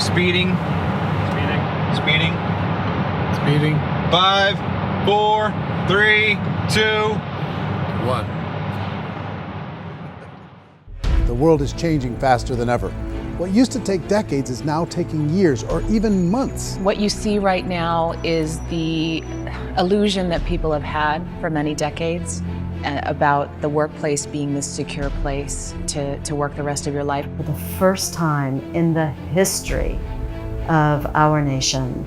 Speeding. Speeding. Speeding. 5, 4, 3, 2, 1. The world is changing faster than ever. What used to take decades is now taking years or even months. What you see right now is the illusion that people have had for many decades about the workplace being this secure place to work the rest of your life. For the first time in the history of our nation,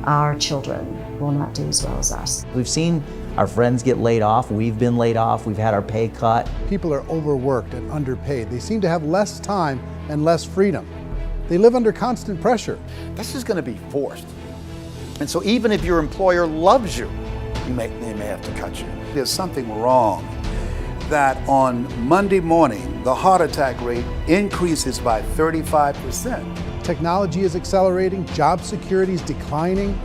our children will not do as well as us. We've seen our friends get laid off, we've been laid off, we've had our pay cut. People are overworked and underpaid. They seem to have less time and less freedom. They live under constant pressure. This is going to be forced. And so even if your employer loves you, they may have to cut you. There's something wrong that on Monday morning, the heart attack rate increases by 35%. Technology is accelerating, job security is declining.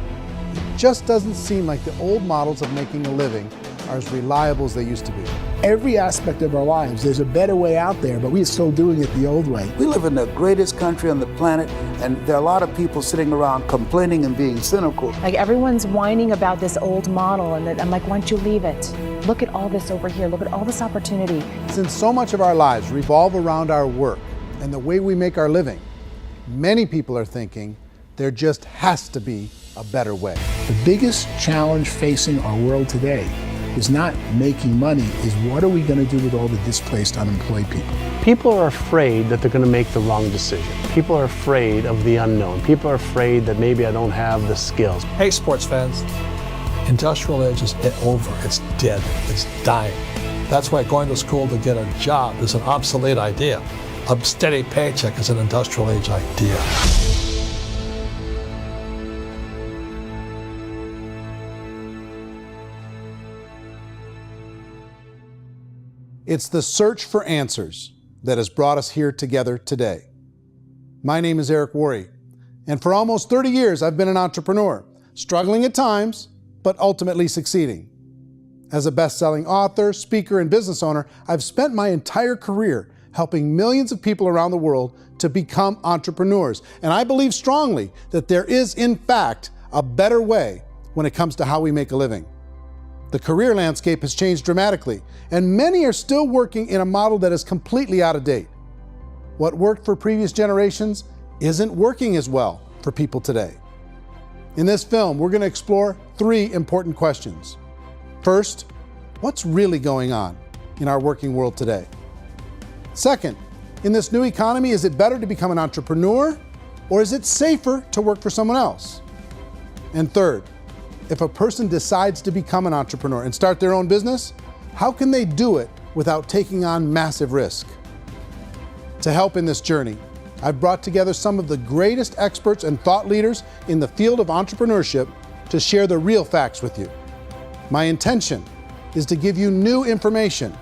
It just doesn't seem like the old models of making a living are as reliable as they used to be. Every aspect of our lives, there's a better way out there, but we're still doing it the old way. We live in the greatest country on the planet, and there are a lot of people sitting around complaining and being cynical. Like everyone's whining about this old model, and I'm like, why don't you leave it? Look at all this over here, look at all this opportunity. Since so much of our lives revolve around our work and the way we make our living, many people are thinking there just has to be a better way. The biggest challenge facing our world today is not making money, is what are we going to do with all the displaced, unemployed people? People are afraid that they're going to make the wrong decision. People are afraid of the unknown. People are afraid that maybe I don't have the skills. Hey, sports fans, industrial age is over. It's dead. It's dying. That's why going to school to get a job is an obsolete idea. A steady paycheck is an industrial age idea. It's the search for answers that has brought us here together today. My name is Eric Worre, and for almost 30 years I've been an entrepreneur, struggling at times, but ultimately succeeding. As a best-selling author, speaker, and business owner, I've spent my entire career helping millions of people around the world to become entrepreneurs. And I believe strongly that there is, in fact, a better way when it comes to how we make a living. The career landscape has changed dramatically, and many are still working in a model that is completely out of date. What worked for previous generations isn't working as well for people today. In this film, we're going to explore 3 important questions. First, what's really going on in our working world today? Second, in this new economy, is it better to become an entrepreneur, or is it safer to work for someone else? And third, if a person decides to become an entrepreneur and start their own business, how can they do it without taking on massive risk? To help in this journey, I've brought together some of the greatest experts and thought leaders in the field of entrepreneurship to share the real facts with you. My intention is to give you new information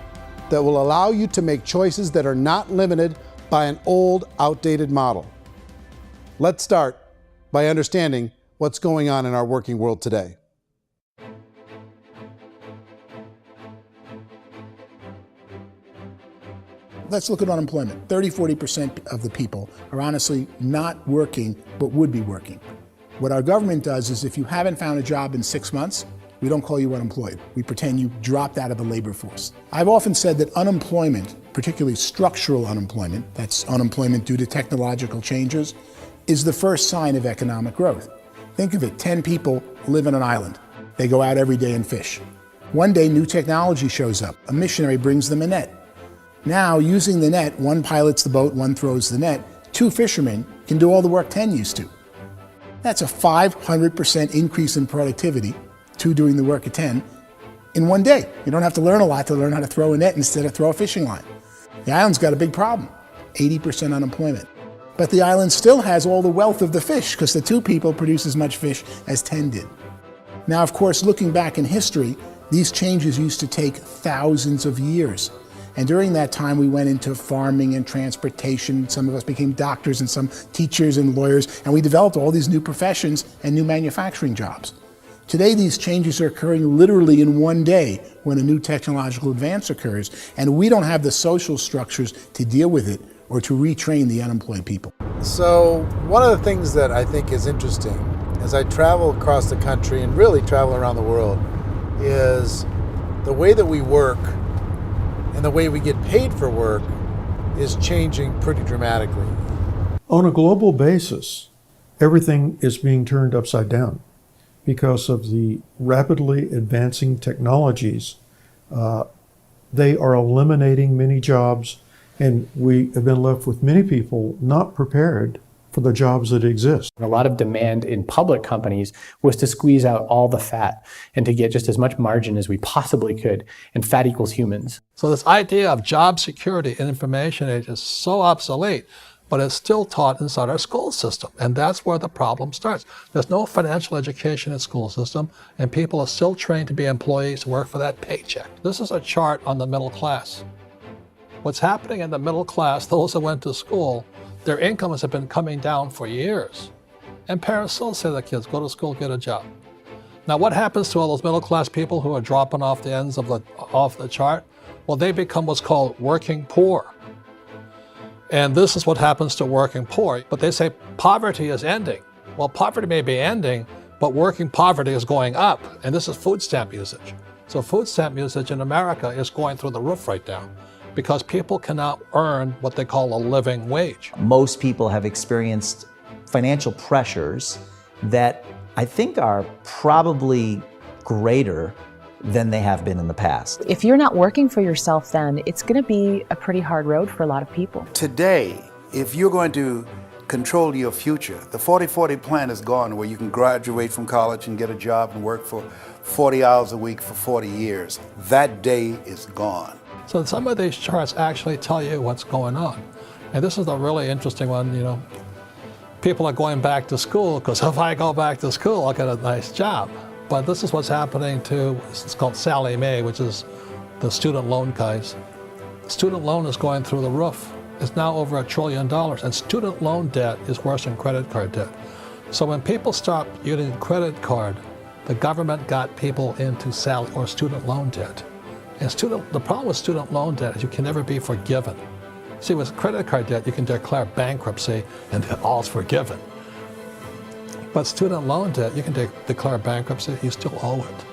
that will allow you to make choices that are not limited by an old, outdated model. Let's start by understanding what's going on in our working world today. Let's look at unemployment. 30–40% of the people are honestly not working, but would be working. What our government does is if you haven't found a job in 6 months, we don't call you unemployed. We pretend you dropped out of the labor force. I've often said that unemployment, particularly structural unemployment, that's unemployment due to technological changes, is the first sign of economic growth. Think of it, 10 people live on an island. They go out every day and fish. One day, new technology shows up. A missionary brings them a net. Now, using the net, one pilots the boat, one throws the net. 2 fishermen can do all the work 10 used to. That's a 500% increase in productivity, 2 doing the work of 10, in one day. You don't have to learn a lot to learn how to throw a net instead of throw a fishing line. The island's got a big problem, 80% unemployment. But the island still has all the wealth of the fish because the 2 people produce as much fish as 10 did. Now, of course, looking back in history, these changes used to take thousands of years. And during that time, we went into farming and transportation. Some of us became doctors and some teachers and lawyers, and we developed all these new professions and new manufacturing jobs. Today, these changes are occurring literally in one day when a new technological advance occurs, and we don't have the social structures to deal with it or to retrain the unemployed people. So one of the things that I think is interesting as I travel across the country and really travel around the world is the way that we work and the way we get paid for work is changing pretty dramatically. On a global basis, everything is being turned upside down because of the rapidly advancing technologies. They are eliminating many jobs, and we have been left with many people not prepared for the jobs that exist. A lot of demand in public companies was to squeeze out all the fat and to get just as much margin as we possibly could, and fat equals humans. So this idea of job security in information age is so obsolete, but it's still taught inside our school system, and that's where the problem starts. There's no financial education in the school system, and people are still trained to be employees to work for that paycheck. This is a chart on the middle class. What's happening in the middle class, those that went to school, their incomes have been coming down for years. And parents still say to their kids, go to school, get a job. Now what happens to all those middle class people who are dropping off the ends of the chart? Well, they become what's called working poor. And this is what happens to working poor. But they say poverty is ending. Well, poverty may be ending, but working poverty is going up. And this is food stamp usage. So food stamp usage in America is going through the roof right now, because people cannot earn what they call a living wage. Most people have experienced financial pressures that I think are probably greater than they have been in the past. If you're not working for yourself, then it's going to be a pretty hard road for a lot of people. Today, if you're going to control your future, the 40-40 plan is gone, where you can graduate from college and get a job and work for 40 hours a week for 40 years. That day is gone. So some of these charts actually tell you what's going on. And this is a really interesting one, you know. People are going back to school because if I go back to school, I'll get a nice job. But this is what's happening to, it's called Sallie Mae, which is the student loan guys. Student loan is going through the roof. It's now over $1 trillion, and student loan debt is worse than credit card debt. So when people stopped using credit card, the government got people into student loan debt. And the problem with student loan debt is you can never be forgiven. See, with credit card debt, you can declare bankruptcy and all's forgiven. But student loan debt, you can declare bankruptcy, you still owe it.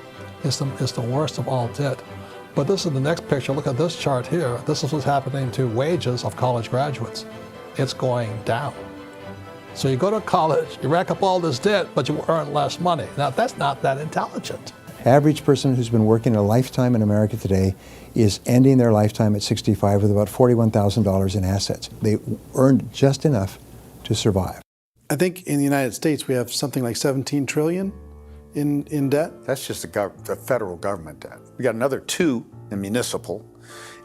It's the worst of all debt. But this is the next picture. Look at this chart here. This is what's happening to wages of college graduates. It's going down. So you go to college, you rack up all this debt, but you earn less money. Now, that's not that intelligent. Average person who's been working a lifetime in America today is ending their lifetime at 65 with about $41,000 in assets. They earned just enough to survive. I think in the United States we have something like 17 trillion in debt. That's just the federal government debt. We got another 2 in municipal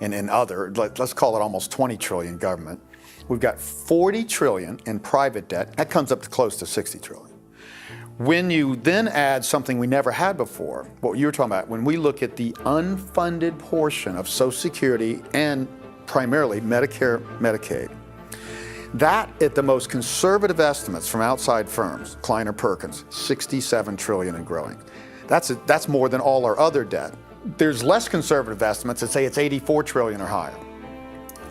and in other, let's call it almost 20 trillion government. We've got 40 trillion in private debt. That comes up to close to 60 trillion. When you then add something we never had before, what you were talking about, when we look at the unfunded portion of Social Security and primarily Medicare, Medicaid, that, at the most conservative estimates from outside firms, Kleiner Perkins, 67 trillion and growing. That's more than all our other debt. There's less conservative estimates that say it's 84 trillion or higher.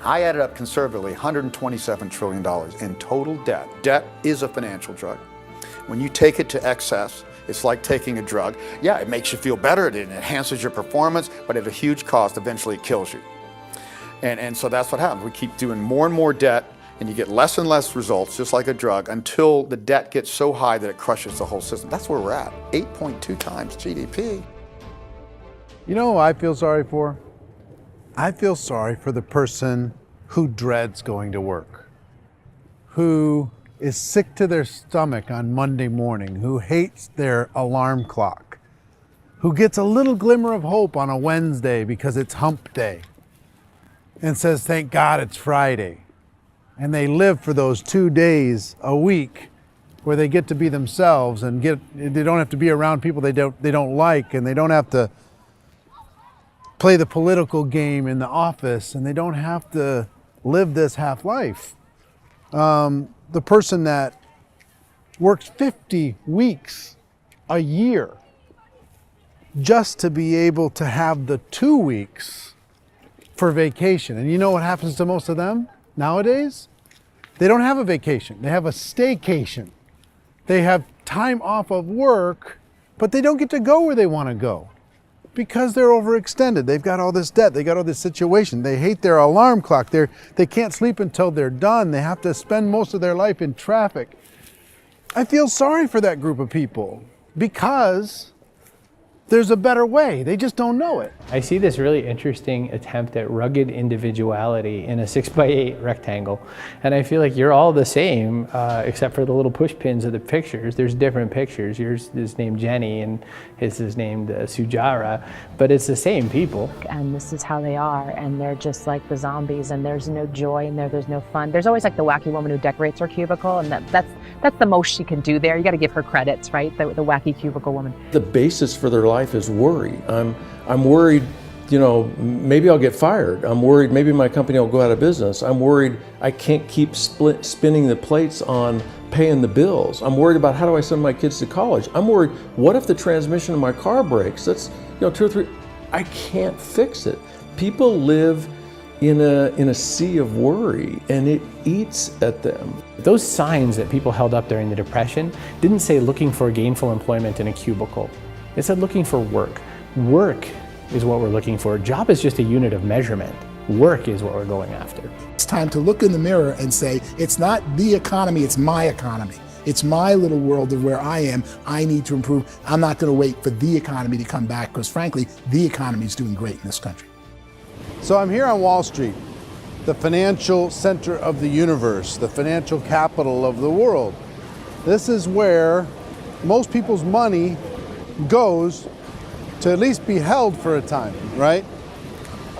I added up conservatively $127 trillion in total debt. Debt is a financial drug. When you take it to excess, it's like taking a drug. Yeah, it makes you feel better, it enhances your performance, but at a huge cost, eventually it kills you. And so that's what happens. We keep doing more and more debt, and you get less and less results, just like a drug, until the debt gets so high that it crushes the whole system. That's where we're at, 8.2 times GDP. You know who I feel sorry for? I feel sorry for the person who dreads going to work, who is sick to their stomach on Monday morning, who hates their alarm clock, who gets a little glimmer of hope on a Wednesday because it's hump day and says, thank God it's Friday. And they live for those 2 days a week where they get to be themselves and they don't have to be around people they don't like, and they don't have to play the political game in the office, and they don't have to live this half life. The person that works 50 weeks a year just to be able to have the 2 weeks for vacation. And you know what happens to most of them nowadays? They don't have a vacation. They have a staycation. They have time off of work, but they don't get to go where they want to go because they're overextended. They've got all this debt. They got all this situation. They hate their alarm clock. They can't sleep until they're done. They have to spend most of their life in traffic. I feel sorry for that group of people because there's a better way. They just don't know it. I see this really interesting attempt at rugged individuality in a 6x8 rectangle. And I feel like you're all the same, except for the little push pins of the pictures. There's different pictures. Yours is named Jenny and his is named Sujara, but it's the same people. And this is how they are, and they're just like the zombies, and there's no joy in there, there's no fun. There's always like the wacky woman who decorates her cubicle, and that's the most she can do there. You got to give her credits, right? The wacky cubicle woman. The basis for their life is worry. I'm worried, maybe I'll get fired. I'm worried maybe my company will go out of business. I'm worried I can't keep spinning the plates on paying the bills. I'm worried about how do I send my kids to college. I'm worried, what if the transmission of my car breaks? That's 2 or 3, I can't fix it. People live in a sea of worry, and it eats at them. Those signs that people held up during the Depression didn't say looking for gainful employment in a cubicle. It said looking for work. Work is what we're looking for. Job is just a unit of measurement. Work is what we're going after. It's time to look in the mirror and say, it's not the economy, it's my economy. It's my little world of where I am. I need to improve. I'm not going to wait for the economy to come back because frankly, the economy is doing great in this country. So I'm here on Wall Street, the financial center of the universe, the financial capital of the world. This is where most people's money goes to at least be held for a time, right?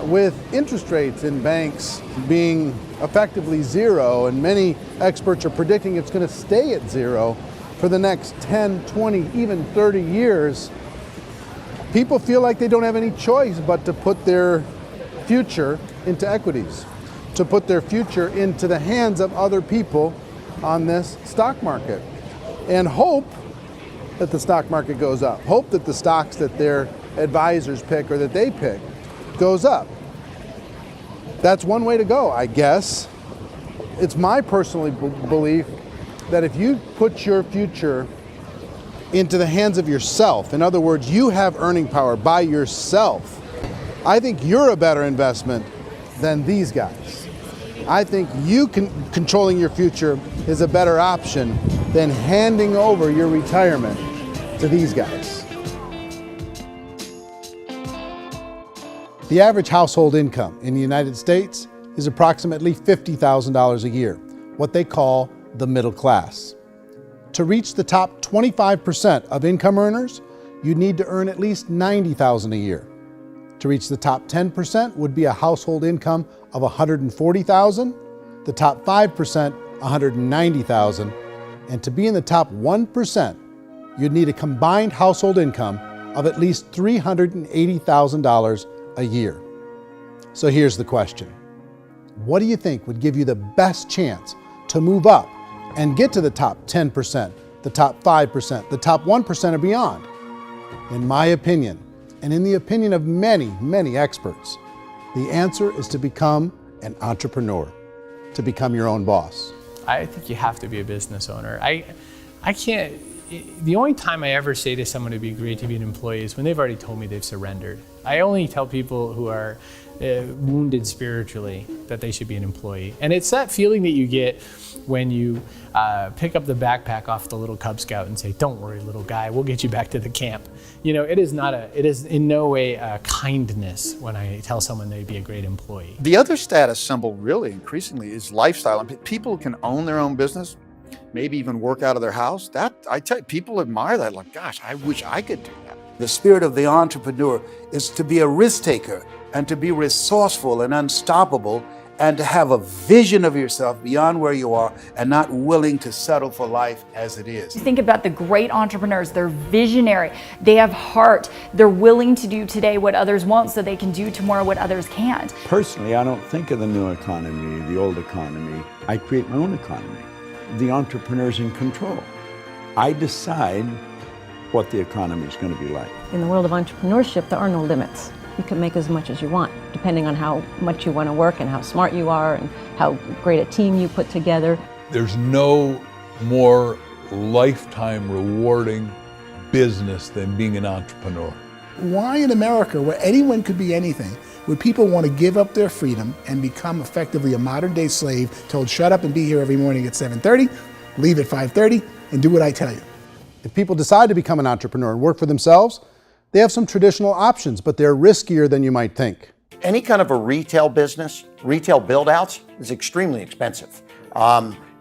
With interest rates in banks being effectively zero, and many experts are predicting it's going to stay at zero for the next 10, 20, even 30 years, people feel like they don't have any choice but to put their future into equities, to put their future into the hands of other people on this stock market, and hope that the stock market goes up, hope that the stocks that their advisors pick or that they pick goes up. That's one way to go, I guess. It's my personal belief that if you put your future into the hands of yourself, in other words, you have earning power by yourself, I think you're a better investment than these guys. I think you controlling your future is a better option than handing over your retirement to these guys. The average household income in the United States is approximately $50,000 a year, what they call the middle class. To reach the top 25% of income earners, you'd need to earn at least $90,000 a year. To reach the top 10% would be a household income of $140,000, the top 5%, $190,000, and to be in the top 1%, you'd need a combined household income of at least $380,000 a year. So here's the question. What do you think would give you the best chance to move up and get to the top 10%, the top 5%, the top 1% or beyond? In my opinion, and in the opinion of many, many experts, the answer is to become an entrepreneur, to become your own boss. I think you have to be a business owner. I can't, the only time I ever say to someone it'd be great to be an employee is when they've already told me they've surrendered. I only tell people who are wounded spiritually that they should be an employee. And it's that feeling that you get when you pick up the backpack off the little Cub Scout and say, "Don't worry, little guy, we'll get you back to the camp." It is in no way a kindness when I tell someone they'd be a great employee. The other status symbol really increasingly is lifestyle. And people can own their own business, maybe even work out of their house. That, I tell you, people admire that, like, gosh, I wish I could do that. The spirit of the entrepreneur is to be a risk taker and to be resourceful and unstoppable and to have a vision of yourself beyond where you are and not willing to settle for life as it is. Think about the great entrepreneurs. They're visionary. They have heart. They're willing to do today what others won't so they can do tomorrow what others can't. Personally, I don't think of the new economy, the old economy. I create my own economy. The entrepreneur's in control. I decide what the economy is going to be like. In the world of entrepreneurship, there are no limits. You can make as much as you want, depending on how much you want to work and how smart you are and how great a team you put together. There's no more lifetime rewarding business than being an entrepreneur. Why in America, where anyone could be anything, would people want to give up their freedom and become effectively a modern day slave, told shut up and be here every morning at 7:30, leave at 5:30, and do what I tell you? If people decide to become an entrepreneur and work for themselves, they have some traditional options, but they're riskier than you might think. Any kind of a retail business, retail build-outs is extremely expensive.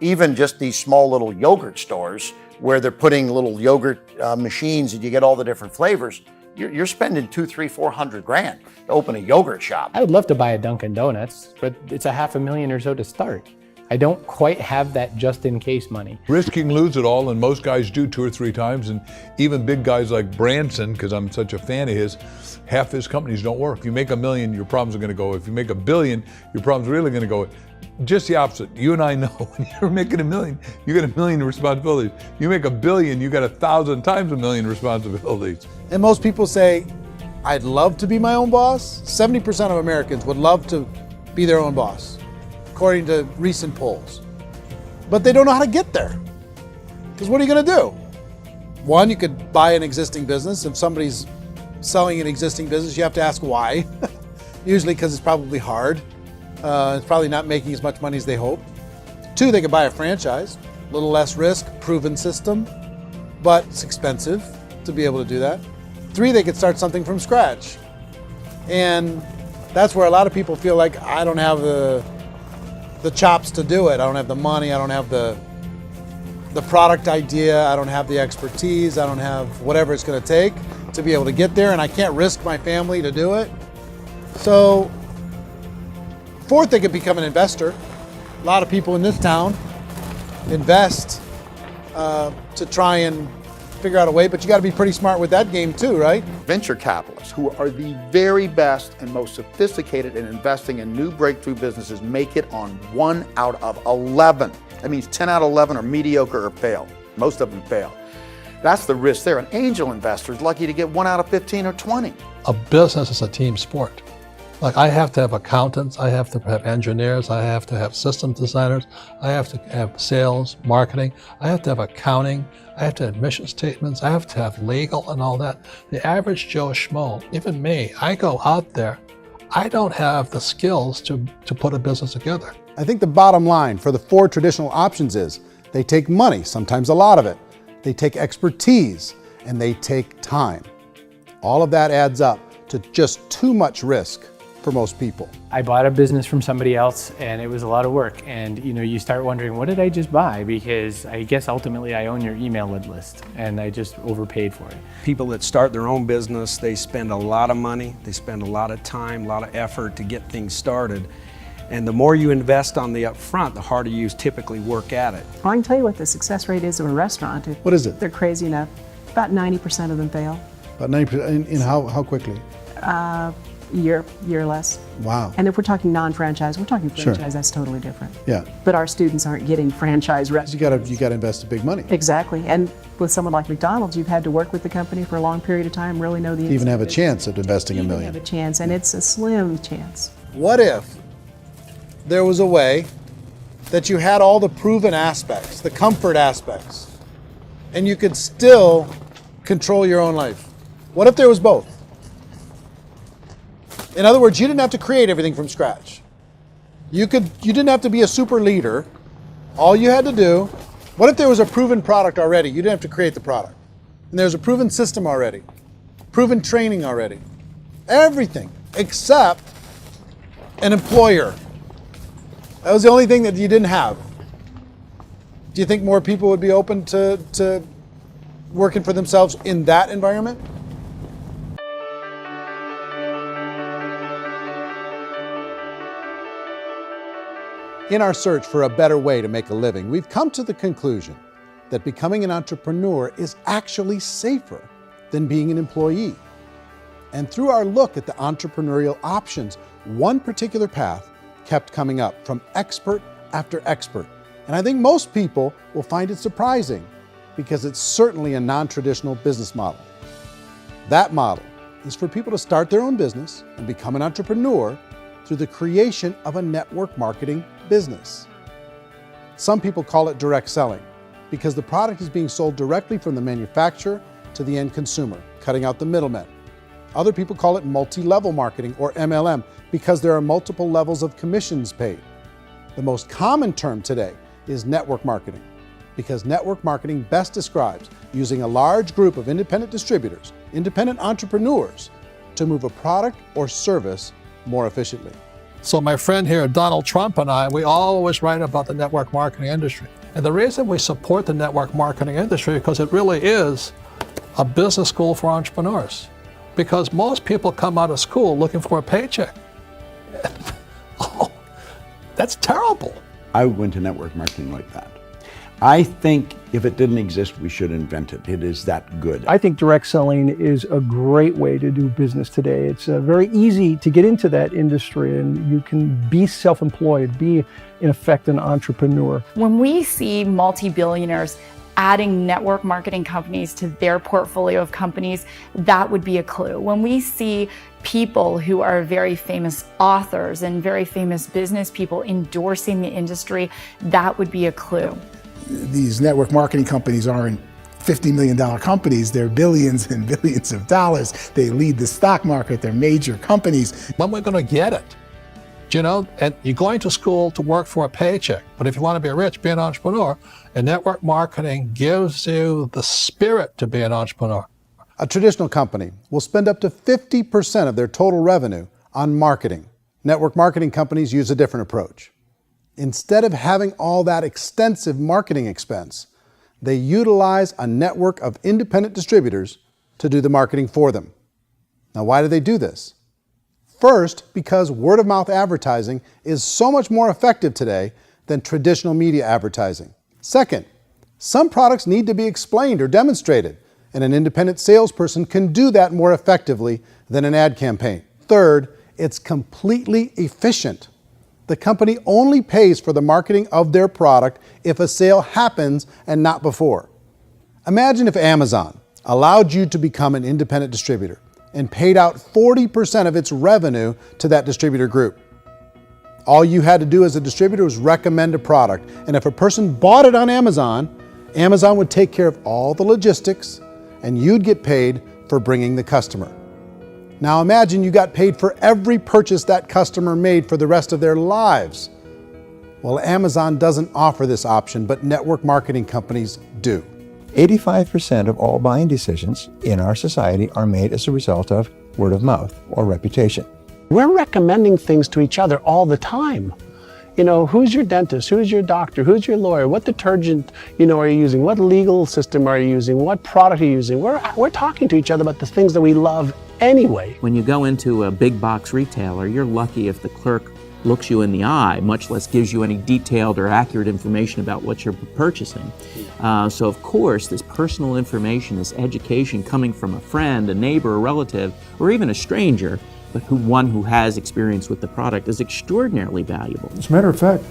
Even just these small little yogurt stores where they're putting little yogurt machines and you get all the different flavors, you're spending $200,000, $300,000, $400,000 to open a yogurt shop. I would love to buy a Dunkin' Donuts, but it's $500,000 or so to start. I don't quite have that just in case money. Risking lose it all, and most guys do 2 or 3 times, and even big guys like Branson, because I'm such a fan of his, half his companies don't work. If you make $1 million, your problems are going to go. If you make $1 billion, your problems are really going to go. Just the opposite. You and I know when you're making $1 million, you get $1 million responsibilities. You make $1 billion, you got 1,000 times $1 million responsibilities. And most people say, I'd love to be my own boss. 70% of Americans would love to be their own boss, according to recent polls. But they don't know how to get there. Because what are you going to do? One, you could buy an existing business. If somebody's selling an existing business, you have to ask why. Usually because it's probably hard. It's probably not making as much money as they hope. 2, they could buy a franchise, a little less risk, proven system, but it's expensive to be able to do that. 3, they could start something from scratch. And that's where a lot of people feel like, I don't have the chops to do it. I don't have the money, I don't have the product idea, I don't have the expertise, I don't have whatever it's gonna take to be able to get there, and I can't risk my family to do it. So, 4th, they could become an investor. A lot of people in this town invest to try and figure out a way, but you gotta be pretty smart with that game too, right? Venture capitalists, who are the very best and most sophisticated in investing in new breakthrough businesses, make it on 1 out of 11. That means 10 out of 11 are mediocre or fail. Most of them fail. That's the risk there. An angel investor is lucky to get 1 out of 15 or 20. A business is a team sport. Like, I have to have accountants, I have to have engineers, I have to have system designers, I have to have sales, marketing, I have to have accounting, I have to have mission statements, I have to have legal and all that. The average Joe Schmo, even me, I go out there, I don't have the skills to put a business together. I think the bottom line for the 4 traditional options is they take money, sometimes a lot of it. They take expertise, and they take time. All of that adds up to just too much risk for most people. I bought a business from somebody else and it was a lot of work. And you start wondering, what did I just buy? Because I guess ultimately I own your email list and I just overpaid for it. People that start their own business, they spend a lot of money, they spend a lot of time, a lot of effort to get things started. And the more you invest on the upfront, the harder you typically work at it. Well, I can tell you what the success rate is of a restaurant. What is it? They're crazy enough. About 90% of them fail. About 90%, in how quickly? Year or less. Wow. And if we're talking non-franchise, we're talking franchise, Sure. That's totally different. Yeah. But our students aren't getting franchise restaurants. You gotta invest big money. Exactly. And with someone like McDonald's, you've had to work with the company for a long period of time, really know the To even have a business. chance at investing $1 million. Have a chance, and it's a slim chance. What if there was a way that you had all the proven aspects, the comfort aspects, and you could still control your own life? What if there was both? In other words, you didn't have to create everything from scratch. You didn't have to be a super leader. All you had to do, what if there was a proven product already? You didn't have to create the product. And there's a proven system already, proven training already. Everything except an employer. That was the only thing that you didn't have. Do you think more people would be open to working for themselves in that environment? In our search for a better way to make a living, we've come to the conclusion that becoming an entrepreneur is actually safer than being an employee. And through our look at the entrepreneurial options, one particular path kept coming up from expert after expert. And I think most people will find it surprising because it's certainly a non-traditional business model. That model is for people to start their own business and become an entrepreneur through the creation of a network marketing business. Some people call it direct selling because the product is being sold directly from the manufacturer to the end consumer, cutting out the middlemen. Other people call it multi-level marketing, or MLM, because there are multiple levels of commissions paid. The most common term today is network marketing, because network marketing best describes using a large group of independent distributors, independent entrepreneurs, to move a product or service more efficiently. So my friend here, Donald Trump, and I, we always write about the network marketing industry. And the reason we support the network marketing industry is because it really is a business school for entrepreneurs. Because most people come out of school looking for a paycheck. Oh, that's terrible. I went to network marketing like that. I think if it didn't exist, we should invent it. It is that good. I think direct selling is a great way to do business today. It's very easy to get into that industry, and you can be self-employed, be in effect an entrepreneur. When we see multi-billionaires adding network marketing companies to their portfolio of companies, that would be a clue. When we see people who are very famous authors and very famous business people endorsing the industry, that would be a clue. These network marketing companies aren't $50 million companies, they're billions and billions of dollars. They lead the stock market, they're major companies. When we're going to get it? You know, and you're going to school to work for a paycheck, but if you want to be rich, be an entrepreneur, and network marketing gives you the spirit to be an entrepreneur. A traditional company will spend up to 50% of their total revenue on marketing. Network marketing companies use a different approach. Instead of having all that extensive marketing expense, they utilize a network of independent distributors to do the marketing for them. Now, why do they do this? First, because word-of-mouth advertising is so much more effective today than traditional media advertising. Second, some products need to be explained or demonstrated, and an independent salesperson can do that more effectively than an ad campaign. Third, it's completely efficient. The company only pays for the marketing of their product if a sale happens and not before. Imagine if Amazon allowed you to become an independent distributor and paid out 40% of its revenue to that distributor group. All you had to do as a distributor was recommend a product, and if a person bought it on Amazon, Amazon would take care of all the logistics and you'd get paid for bringing the customer. Now imagine you got paid for every purchase that customer made for the rest of their lives. Well, Amazon doesn't offer this option, but network marketing companies do. 85% of all buying decisions in our society are made as a result of word of mouth or reputation. We're recommending things to each other all the time. You know, who's your dentist? Who's your doctor? Who's your lawyer? What detergent, are you using? What legal system are you using? What product are you using? We're talking to each other about the things that we love anyway. When you go into a big box retailer, you're lucky if the clerk looks you in the eye, much less gives you any detailed or accurate information about what you're purchasing. So of course, this personal information, this education coming from a friend, a neighbor, a relative, or even a stranger, but one who has experience with the product is extraordinarily valuable. As a matter of fact,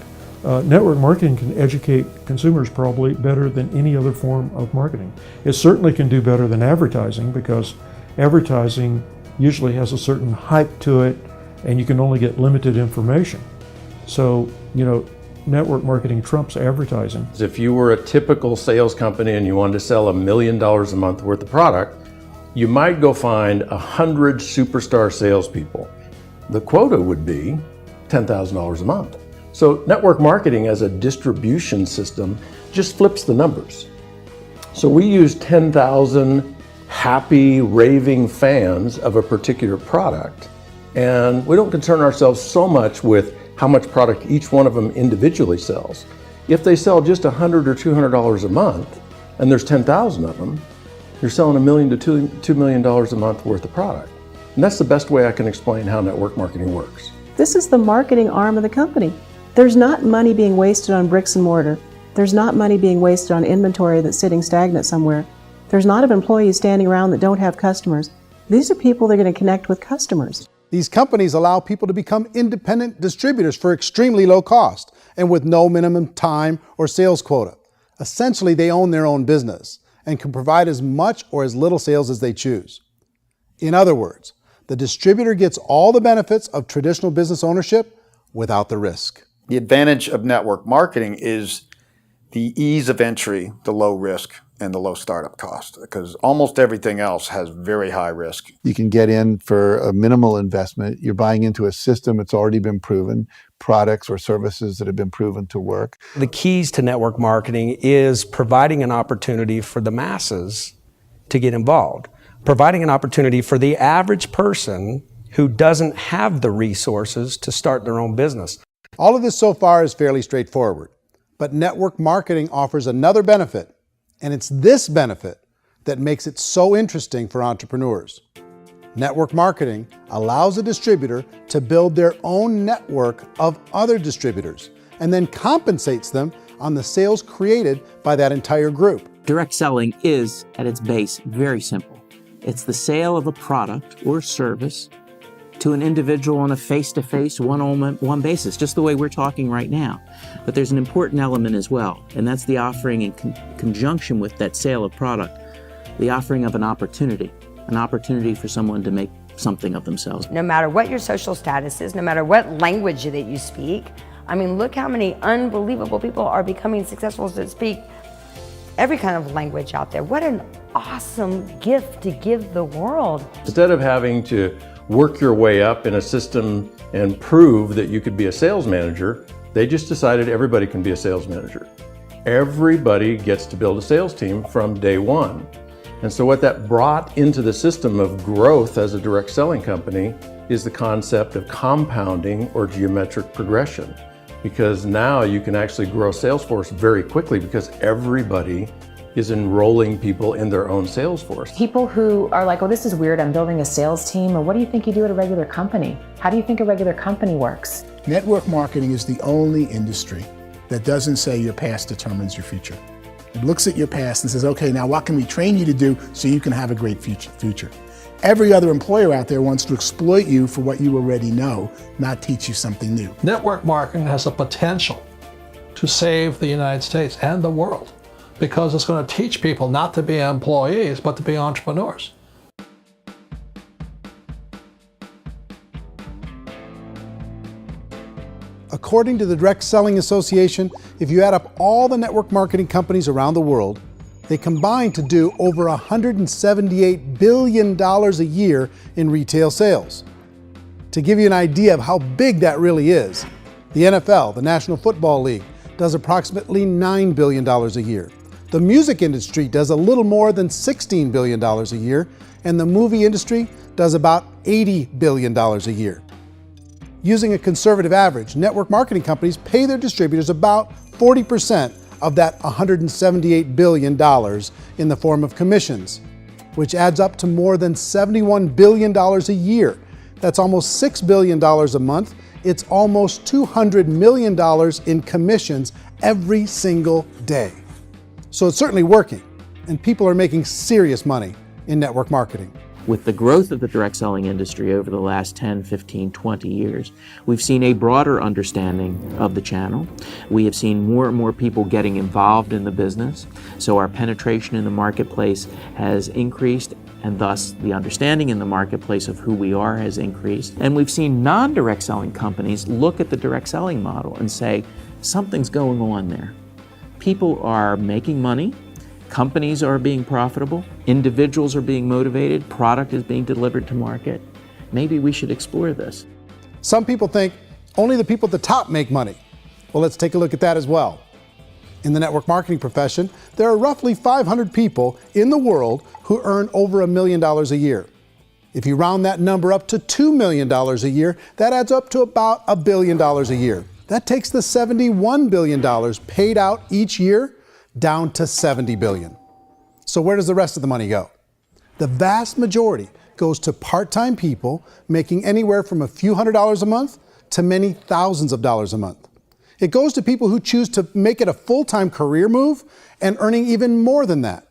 network marketing can educate consumers probably better than any other form of marketing. It certainly can do better than advertising, because advertising usually has a certain hype to it and you can only get limited information. So, network marketing trumps advertising. If you were a typical sales company and you wanted to sell $1 million a month worth of product, you might go find 100 superstar salespeople. The quota would be $10,000 a month. So network marketing as a distribution system just flips the numbers. So we use 10,000 happy, raving fans of a particular product, and we don't concern ourselves so much with how much product each one of them individually sells. If they sell just $100 or $200 a month, and there's 10,000 of them, you're selling $1 million to $2 million a month worth of product. And that's the best way I can explain how network marketing works. This is the marketing arm of the company. There's not money being wasted on bricks and mortar. There's not money being wasted on inventory that's sitting stagnant somewhere. There's not of employees standing around that don't have customers. These are people that are going to connect with customers. These companies allow people to become independent distributors for extremely low cost and with no minimum time or sales quota. Essentially, they own their own business and can provide as much or as little sales as they choose. In other words, the distributor gets all the benefits of traditional business ownership without the risk. The advantage of network marketing is the ease of entry, the low risk, and the low startup cost, because almost everything else has very high risk. You can get in for a minimal investment. You're buying into a system that's already been proven, products or services that have been proven to work. The keys to network marketing is providing an opportunity for the masses to get involved, providing an opportunity for the average person who doesn't have the resources to start their own business. All of this so far is fairly straightforward, but network marketing offers another benefit, and it's this benefit that makes it so interesting for entrepreneurs. Network marketing allows a distributor to build their own network of other distributors and then compensates them on the sales created by that entire group. Direct selling is, at its base, very simple. It's the sale of a product or service to an individual on a face-to-face, one-on-one basis, just the way we're talking right now. But there's an important element as well, and that's the offering in conjunction with that sale of product, the offering of an opportunity for someone to make something of themselves. No matter what your social status is, no matter what language that you speak, I mean, look how many unbelievable people are becoming successful that speak every kind of language out there. What an awesome gift to give the world. Instead of having to work your way up in a system and prove that you could be a sales manager, they just decided everybody can be a sales manager. Everybody gets to build a sales team from day one. And so what that brought into the system of growth as a direct selling company is the concept of compounding or geometric progression. Because now you can actually grow sales force very quickly because everybody is enrolling people in their own sales force. People who are like, oh, this is weird, I'm building a sales team. Or what do you think you do at a regular company? How do you think a regular company works? Network marketing is the only industry that doesn't say your past determines your future. It looks at your past and says, okay, now what can we train you to do so you can have a great future? Every other employer out there wants to exploit you for what you already know, not teach you something new. Network marketing has the potential to save the United States and the world because it's going to teach people not to be employees, but to be entrepreneurs. According to the Direct Selling Association, if you add up all the network marketing companies around the world, they combine to do over $178 billion a year in retail sales. To give you an idea of how big that really is, the NFL, the National Football League, does approximately $9 billion a year. The music industry does a little more than $16 billion a year, and the movie industry does about $80 billion a year. Using a conservative average, network marketing companies pay their distributors about 40% of that $178 billion in the form of commissions, which adds up to more than $71 billion a year. That's almost $6 billion a month. It's almost $200 million in commissions every single day. So it's certainly working, and people are making serious money in network marketing. With the growth of the direct selling industry over the last 10, 15, 20 years, we've seen a broader understanding of the channel. We have seen more and more people getting involved in the business, so our penetration in the marketplace has increased, and thus the understanding in the marketplace of who we are has increased. And we've seen non-direct selling companies look at the direct selling model and say, something's going on there. People are making money, companies are being profitable, individuals are being motivated, product is being delivered to market. Maybe we should explore this. Some people think only the people at the top make money. Well, let's take a look at that as well. In the network marketing profession, there are roughly 500 people in the world who earn over $1 million a year. If you round that number up to $2 million a year, that adds up to about $1 billion a year. That takes the $71 billion paid out each year down to $70 billion. So where does the rest of the money go? The vast majority goes to part-time people making anywhere from a few $100s a month to many thousands of dollars a month. It goes to people who choose to make it a full-time career move and earning even more than that.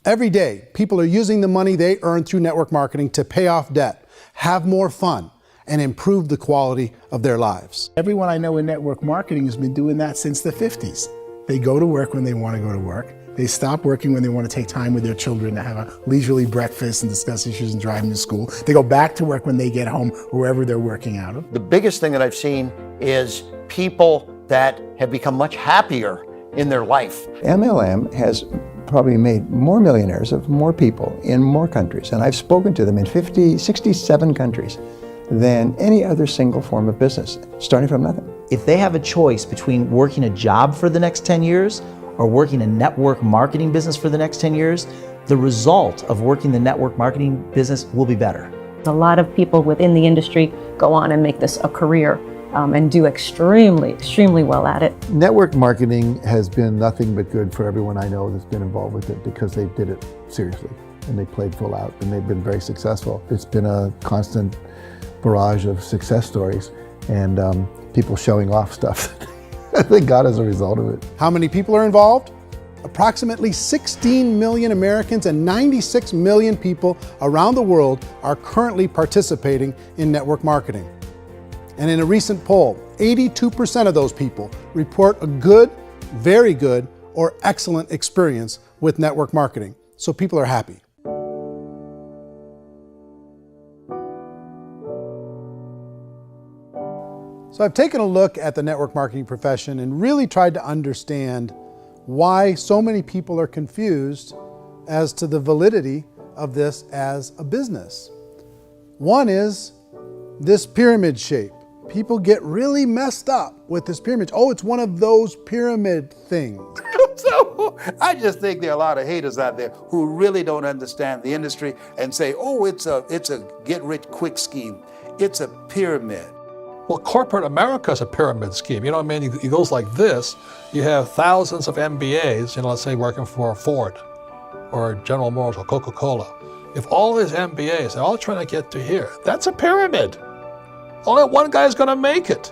Every day, people are using the money they earn through network marketing to pay off debt, have more fun, and improve the quality of their lives. Everyone I know in network marketing has been doing that since the 50s. They go to work when they want to go to work. They stop working when they want to take time with their children to have a leisurely breakfast and discuss issues and drive them to school. They go back to work when they get home, wherever they're working out of. The biggest thing that I've seen is people that have become much happier in their life. MLM has probably made more millionaires of more people in more countries, and I've spoken to them in 67 countries, than any other single form of business, starting from nothing. If they have a choice between working a job for the next 10 years or working a network marketing business for the next 10 years, the result of working the network marketing business will be better. A lot of people within the industry go on and make this a career and do extremely well at it. Network marketing has been nothing but good for everyone I know that's been involved with it because they did it seriously and they played full out and they've been very successful. It's been a constant barrage of success stories and people showing off stuff that they got as a result of it. How many people are involved? Approximately 16 million Americans and 96 million people around the world are currently participating in network marketing. And in a recent poll, 82% of those people report a good, very good, or excellent experience with network marketing. So people are happy. So I've taken a look at the network marketing profession and really tried to understand why so many people are confused as to the validity of this as a business. One is this pyramid shape. People get really messed up with this pyramid. Oh, it's one of those pyramid things. So I just think there are a lot of haters out there who really don't understand the industry and say, oh, it's a get-rich-quick scheme. It's a pyramid. Well, corporate America is a pyramid scheme. You know what I mean? It goes like this. You have thousands of MBAs, let's say working for Ford or General Motors or Coca-Cola. If all these MBAs, they're all trying to get to here, that's a pyramid. Only one guy's going to make it.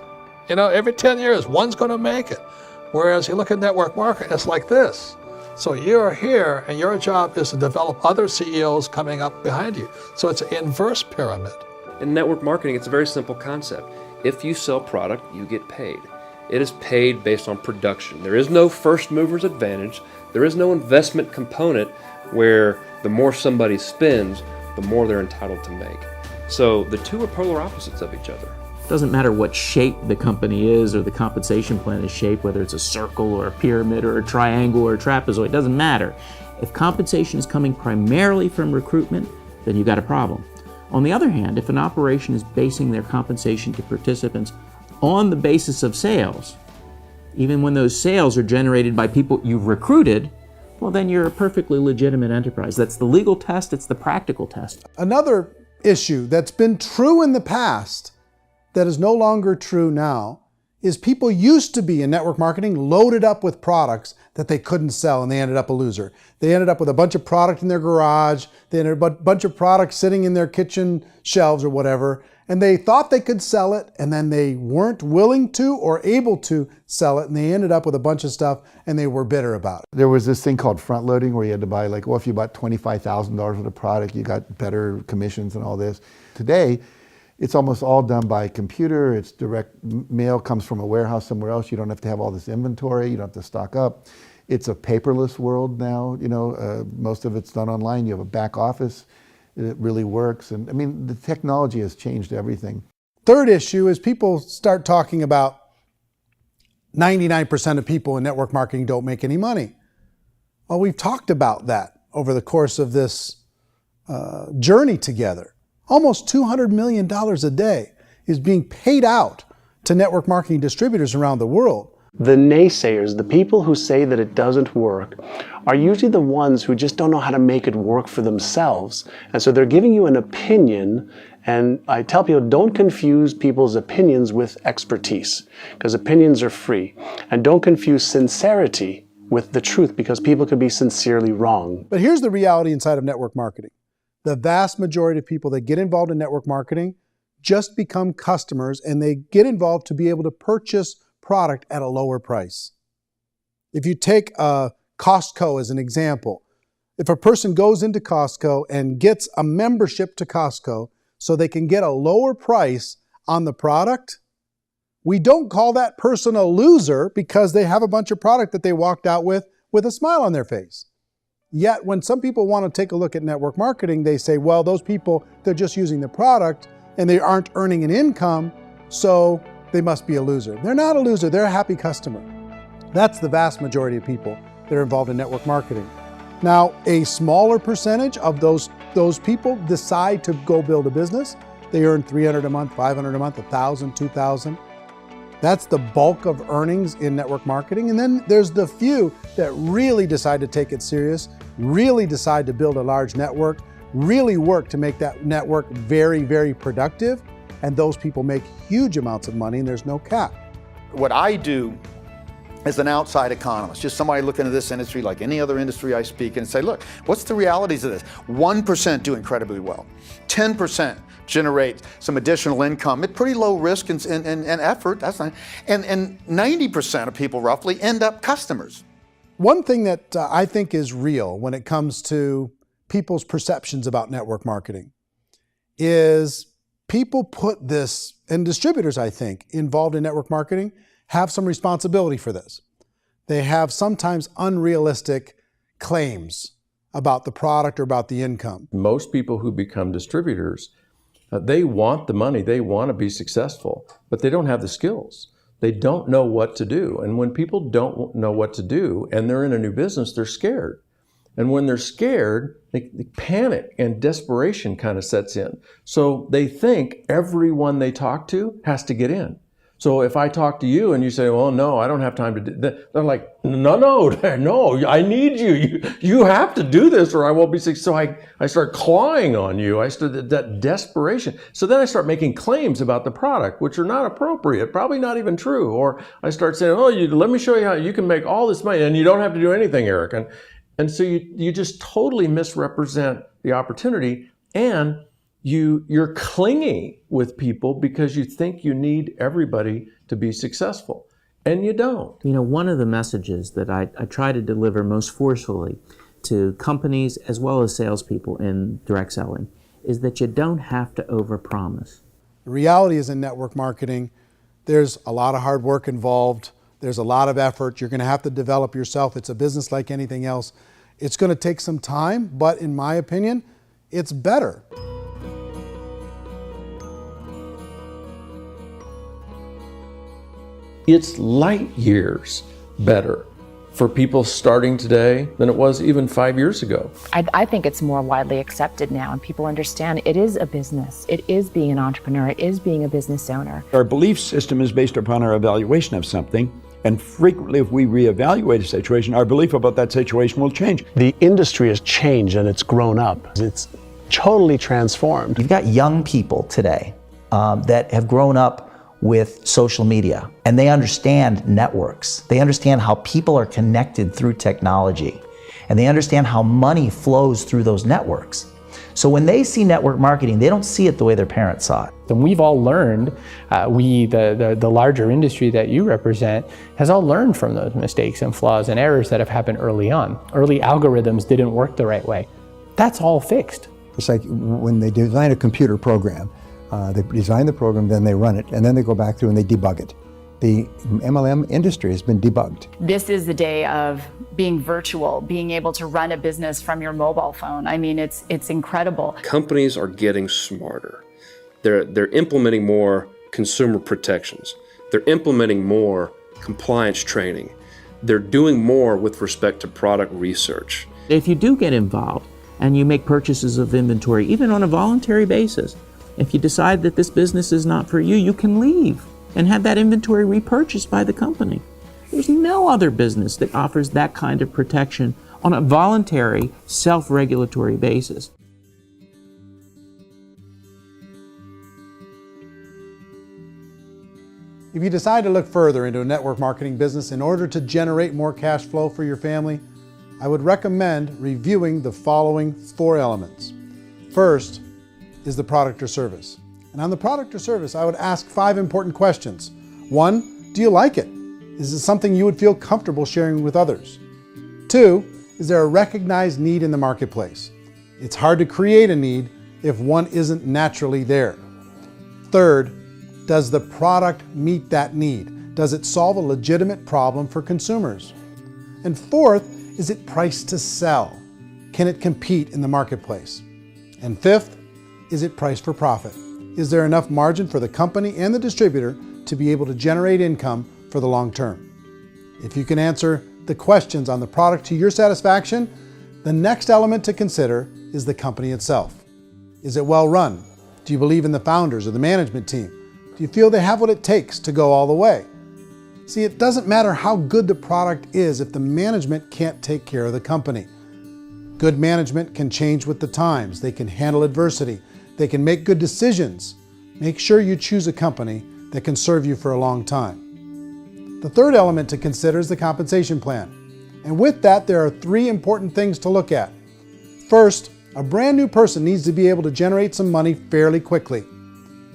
Every 10 years, one's going to make it. Whereas you look at network marketing, it's like this. So you're here, and your job is to develop other CEOs coming up behind you. So it's an inverse pyramid. In network marketing, it's a very simple concept. If you sell product, you get paid. It is paid based on production. There is no first mover's advantage. There is no investment component where the more somebody spends, the more they're entitled to make. So the two are polar opposites of each other. It doesn't matter what shape the company is or the compensation plan is shaped, whether it's a circle or a pyramid or a triangle or a trapezoid, it doesn't matter. If compensation is coming primarily from recruitment, then you've got a problem. On the other hand, if an operation is basing their compensation to participants on the basis of sales, even when those sales are generated by people you've recruited, well, then you're a perfectly legitimate enterprise. That's the legal test, it's the practical test. Another issue that's been true in the past that is no longer true now is people used to be in network marketing loaded up with products that they couldn't sell and they ended up a loser. They ended up with a bunch of product in their garage, they ended up with a bunch of products sitting in their kitchen shelves or whatever, and they thought they could sell it and then they weren't willing to or able to sell it and they ended up with a bunch of stuff and they were bitter about it. There was this thing called front loading where you had to buy if you bought $25,000 worth of product, you got better commissions and all this. Today, it's almost all done by computer. It's direct mail comes from a warehouse somewhere else. You don't have to have all this inventory. You don't have to stock up. It's a paperless world now. Most of it's done online. You have a back office. It really works. And the technology has changed everything. Third issue is people start talking about 99% of people in network marketing don't make any money. Well, we've talked about that over the course of this journey together. Almost $200 million a day is being paid out to network marketing distributors around the world. The naysayers, the people who say that it doesn't work, are usually the ones who just don't know how to make it work for themselves. And so they're giving you an opinion, and I tell people, don't confuse people's opinions with expertise, because opinions are free. And don't confuse sincerity with the truth, because people could be sincerely wrong. But here's the reality inside of network marketing. The vast majority of people that get involved in network marketing just become customers and they get involved to be able to purchase product at a lower price. If you take Costco as an example, if a person goes into Costco and gets a membership to Costco so they can get a lower price on the product, we don't call that person a loser because they have a bunch of product that they walked out with a smile on their face. Yet when some people want to take a look at network marketing, they say, well, those people, they're just using the product and they aren't earning an income, so they must be a loser. They're not a loser, they're a happy customer. That's the vast majority of people that are involved in network marketing. Now, a smaller percentage of those people decide to go build a business. They earn $300 a month, $500 a month, $1,000, $2,000. That's the bulk of earnings in network marketing. And then there's the few that really decide to take it serious, really decide to build a large network, really work to make that network very, very productive. And those people make huge amounts of money and there's no cap. What I do as an outside economist, just somebody looking at this industry like any other industry I speak and say, look, what's the realities of this? 1% do incredibly well. 10% generate some additional income at pretty low risk and effort. That's not, and 90% of people roughly end up customers. One thing that I think is real when it comes to people's perceptions about network marketing is people put this, and distributors, I think, involved in network marketing have some responsibility for this. They have sometimes unrealistic claims about the product or about the income. Most people who become distributors, they want the money, they want to be successful, but they don't have the skills. They don't know what to do. And when people don't know what to do and they're in a new business, they're scared. And when they're scared, they panic and desperation kind of sets in. So they think everyone they talk to has to get in. So if I talk to you and you say, well, no, I don't have time to do that, they're like, no, I need you. You have to do this or I won't be successful. So I start clawing on you. I start that desperation. So then I start making claims about the product, which are not appropriate, probably not even true. Or I start saying, oh, let me show you how you can make all this money and you don't have to do anything, Eric. And so you just totally misrepresent the opportunity, and you're clingy with people because you think you need everybody to be successful, and you don't. You know, one of the messages that I try to deliver most forcefully to companies as well as salespeople in direct selling is that you don't have to overpromise. The reality is in network marketing, there's a lot of hard work involved. There's a lot of effort. You're going to have to develop yourself. It's a business like anything else. It's going to take some time, but in my opinion, it's better. It's light years better for people starting today than it was even 5 years ago. I think it's more widely accepted now, and people understand it is a business. It is being an entrepreneur. It is being a business owner. Our belief system is based upon our evaluation of something. And frequently, if we reevaluate a situation, our belief about that situation will change. The industry has changed and it's grown up. It's totally transformed. You've got young people today that have grown up with social media, and they understand networks. They understand how people are connected through technology, and they understand how money flows through those networks. So when they see network marketing, they don't see it the way their parents saw it. And we've all learned, the larger industry that you represent, has all learned from those mistakes and flaws and errors that have happened early on. Early algorithms didn't work the right way. That's all fixed. It's like when they design a computer program, they design the program, then they run it, and then they go back through and they debug it. The MLM industry has been debugged. This is the day of being virtual, being able to run a business from your mobile phone. I mean, it's incredible. Companies are getting smarter. They're implementing more consumer protections. They're implementing more compliance training. They're doing more with respect to product research. If you do get involved and you make purchases of inventory, even on a voluntary basis, if you decide that this business is not for you, you can leave and have that inventory repurchased by the company. There's no other business that offers that kind of protection on a voluntary, self-regulatory basis. If you decide to look further into a network marketing business in order to generate more cash flow for your family, I would recommend reviewing the following 4 elements. First is the product or service. And on the product or service, I would ask 5 important questions. 1, do you like it? Is it something you would feel comfortable sharing with others? 2, is there a recognized need in the marketplace? It's hard to create a need if one isn't naturally there. 3rd, does the product meet that need? Does it solve a legitimate problem for consumers? And 4th, is it priced to sell? Can it compete in the marketplace? And 5th, is it priced for profit? Is there enough margin for the company and the distributor to be able to generate income for the long term? If you can answer the questions on the product to your satisfaction, the next element to consider is the company itself. Is it well run? Do you believe in the founders or the management team? Do you feel they have what it takes to go all the way? See, it doesn't matter how good the product is if the management can't take care of the company. Good management can change with the times. They can handle adversity. They can make good decisions. Make sure you choose a company that can serve you for a long time. The third element to consider is the compensation plan. And with that, there are 3 important things to look at. First, a brand new person needs to be able to generate some money fairly quickly.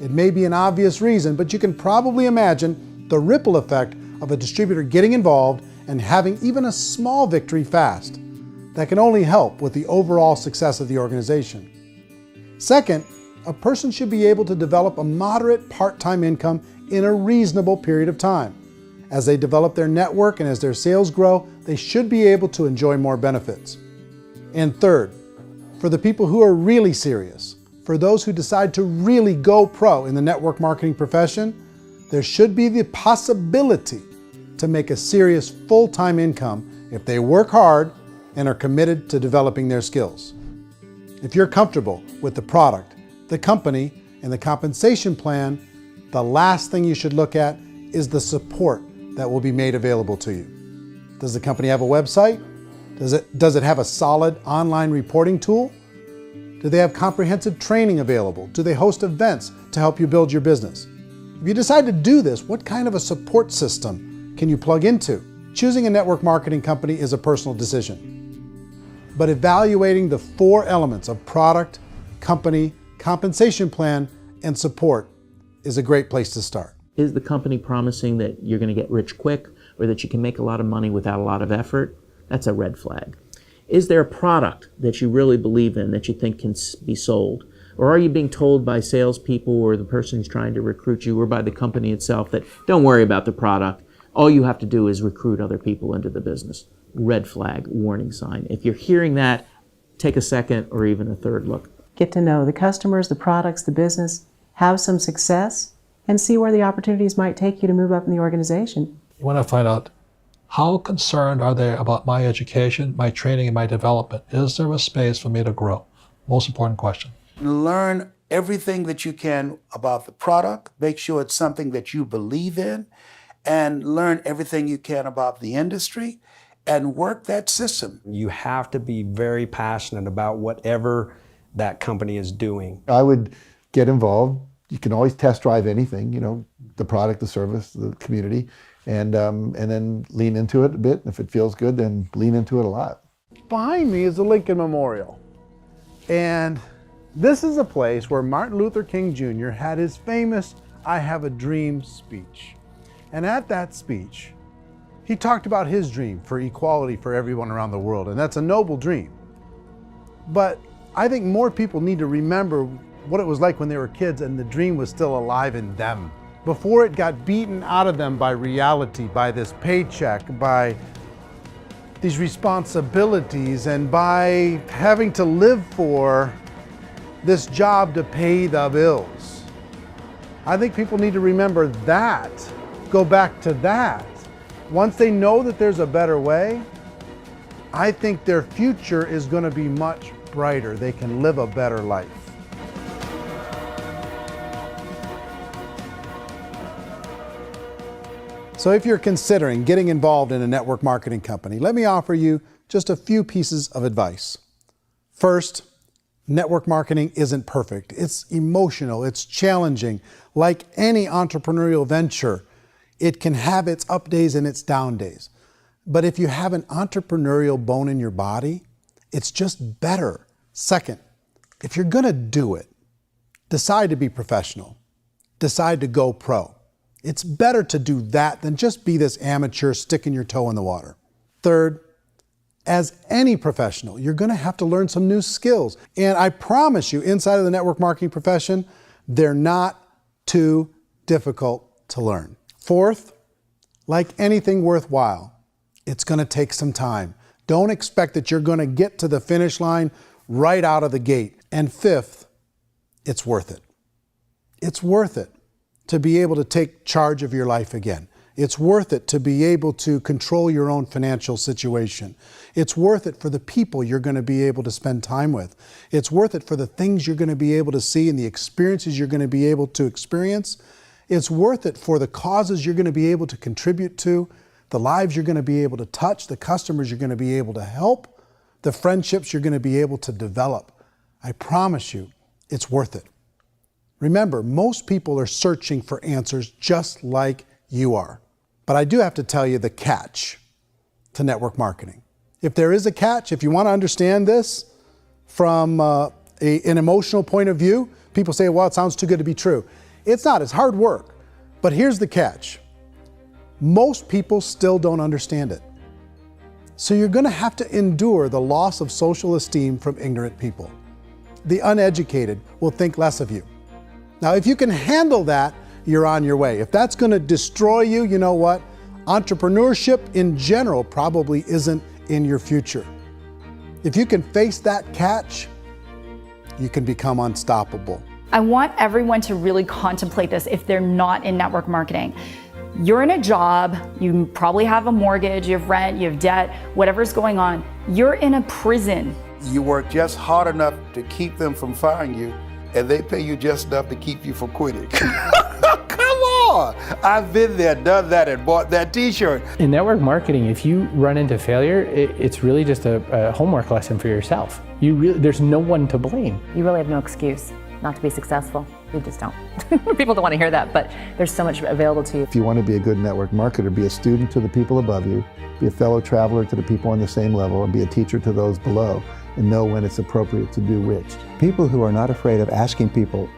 It may be an obvious reason, but you can probably imagine the ripple effect of a distributor getting involved and having even a small victory fast. That can only help with the overall success of the organization. Second, a person should be able to develop a moderate part-time income in a reasonable period of time. As they develop their network and as their sales grow, they should be able to enjoy more benefits. And third, for the people who are really serious, for those who decide to really go pro in the network marketing profession, there should be the possibility to make a serious full-time income if they work hard and are committed to developing their skills. If you're comfortable with the product, the company, and the compensation plan, the last thing you should look at is the support that will be made available to you. Does the company have a website? Does it have a solid online reporting tool? Do they have comprehensive training available? Do they host events to help you build your business? If you decide to do this, what kind of a support system can you plug into? Choosing a network marketing company is a personal decision. But evaluating the 4 elements of product, company, compensation plan, and support is a great place to start. Is the company promising that you're going to get rich quick or that you can make a lot of money without a lot of effort? That's a red flag. Is there a product that you really believe in that you think can be sold? Or are you being told by salespeople or the person who's trying to recruit you or by the company itself that don't worry about the product, all you have to do is recruit other people into the business? Red flag, warning sign. If you're hearing that, take a second or even a third look. Get to know the customers, the products, the business, have some success, and see where the opportunities might take you to move up in the organization. You want to find out how concerned are they about my education, my training, and my development? Is there a space for me to grow? Most important question. Learn everything that you can about the product. Make sure it's something that you believe in, and learn everything you can about the industry and work that system. You have to be very passionate about whatever that company is doing. I would get involved. You can always test drive anything, the product, the service, the community, and then lean into it a bit. If it feels good, then lean into it a lot. Behind me is the Lincoln Memorial. And this is a place where Martin Luther King Jr. had his famous "I Have a Dream" speech. And at that speech, he talked about his dream for equality for everyone around the world, and that's a noble dream. But I think more people need to remember what it was like when they were kids and the dream was still alive in them. Before it got beaten out of them by reality, by this paycheck, by these responsibilities, and by having to live for this job to pay the bills. I think people need to remember that, go back to that. Once they know that there's a better way, I think their future is going to be much brighter. They can live a better life. So if you're considering getting involved in a network marketing company, let me offer you just a few pieces of advice. First, network marketing isn't perfect. It's emotional, it's challenging. Like any entrepreneurial venture, it can have its up days and its down days. But if you have an entrepreneurial bone in your body, it's just better. Second, if you're gonna do it, decide to be professional. Decide to go pro. It's better to do that than just be this amateur sticking your toe in the water. Third, as any professional, you're gonna have to learn some new skills. And I promise you, inside of the network marketing profession, they're not too difficult to learn. Fourth, like anything worthwhile, it's gonna take some time. Don't expect that you're gonna get to the finish line right out of the gate. And fifth, it's worth it. It's worth it to be able to take charge of your life again. It's worth it to be able to control your own financial situation. It's worth it for the people you're going to be able to spend time with. It's worth it for the things you're going to be able to see and the experiences you're going to be able to experience. It's worth it for the causes you're going to be able to contribute to, the lives you're going to be able to touch, the customers you're going to be able to help, the friendships you're going to be able to develop. I promise you, it's worth it. Remember, most people are searching for answers just like you are. But I do have to tell you the catch to network marketing. If there is a catch, if you want to understand this from an emotional point of view, people say, well, it sounds too good to be true. It's not, it's hard work. But here's the catch. Most people still don't understand it. So you're going to have to endure the loss of social esteem from ignorant people. The uneducated will think less of you. Now, if you can handle that, you're on your way. If that's going to destroy you, you know what? Entrepreneurship in general probably isn't in your future. If you can face that catch, you can become unstoppable. I want everyone to really contemplate this if they're not in network marketing. You're in a job, you probably have a mortgage, you have rent, you have debt, whatever's going on. You're in a prison. You work just hard enough to keep them from firing you, and they pay you just enough to keep you from quitting. Come on! I've been there, done that, and bought that t-shirt. In network marketing, if you run into failure, it's really just a homework lesson for yourself. There's no one to blame. You really have no excuse not to be successful. You just don't. People don't want to hear that, but there's so much available to you. If you want to be a good network marketer, be a student to the people above you, be a fellow traveler to the people on the same level, and be a teacher to those below, and know when it's appropriate to do which. People who are not afraid of asking people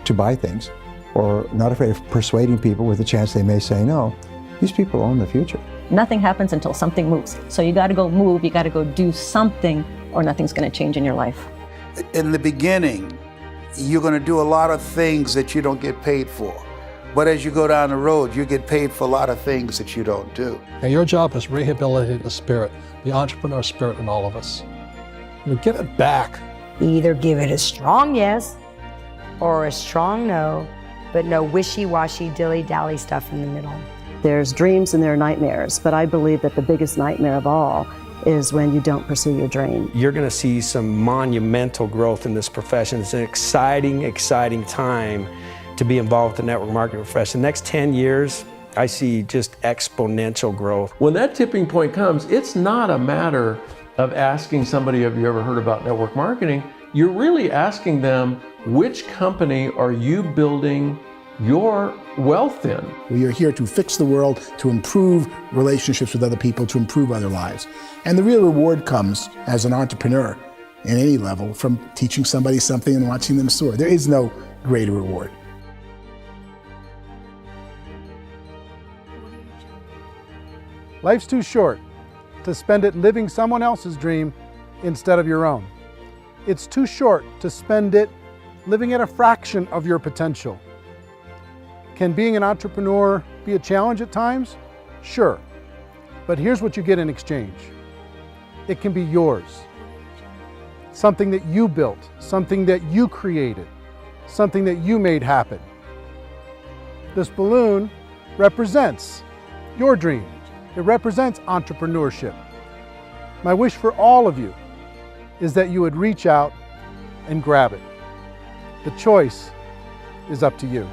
to buy things, or not afraid of persuading people with the chance they may say no, these people own the future. Nothing happens until something moves. So you got to go move, you got to go do something, or nothing's going to change in your life. In the beginning, you're going to do a lot of things that you don't get paid for. But as you go down the road, you get paid for a lot of things that you don't do. And your job is rehabilitate the spirit, the entrepreneur spirit in all of us. You get it back. Either give it a strong yes or a strong no, but no wishy-washy, dilly-dally stuff in the middle. There's dreams and there are nightmares, but I believe that the biggest nightmare of all is when you don't pursue your dream. You're going to see some monumental growth in this profession. It's an exciting, exciting time to be involved with the network marketing profession. The next 10 years, I see just exponential growth. When that tipping point comes, it's not a matter of asking somebody, have you ever heard about network marketing? You're really asking them, which company are you building your wealth in? We are here to fix the world, to improve relationships with other people, to improve other lives. And the real reward comes as an entrepreneur in any level from teaching somebody something and watching them soar. There is no greater reward. Life's too short to spend it living someone else's dream instead of your own. It's too short to spend it living at a fraction of your potential. Can being an entrepreneur be a challenge at times? Sure. But here's what you get in exchange. It can be yours. Something that you built, something that you created, something that you made happen. This balloon represents your dream. It represents entrepreneurship. My wish for all of you is that you would reach out and grab it. The choice is up to you.